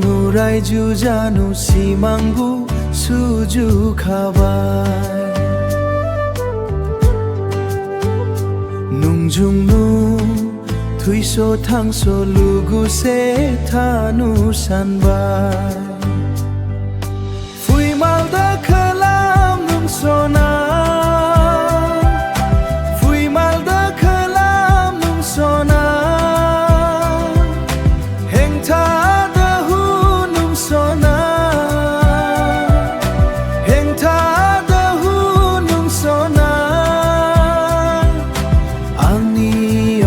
nurai jujanu simangbu suju khabai nungjungnu thuiso thangso lugu se thanu sanbai fuimalda khalam nungsona fuimalda khalam nungsona hengtha dahu nungsona hengtha dahu nungsona ani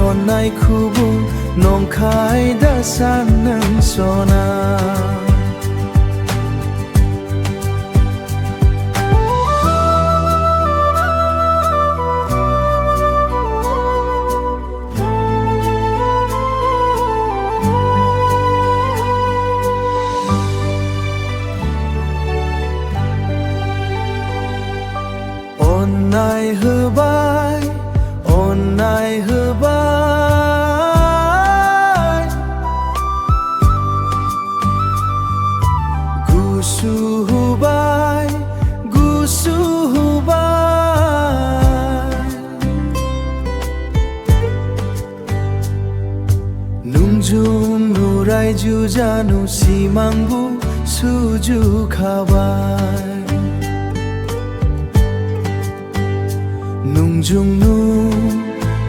onai khubung nongkhai da san nungsona Onnai hobai, onnai hobai Gusu hobai, gusu hobai Nungjung nurai jujanu simangbu suju khabai Nungjungnu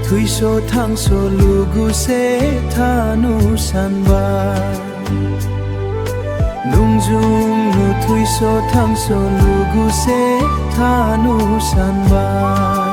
thuiso thangso lugu se thanu sanbai Nungjungnu thuiso thangso lugu se thanu sanbai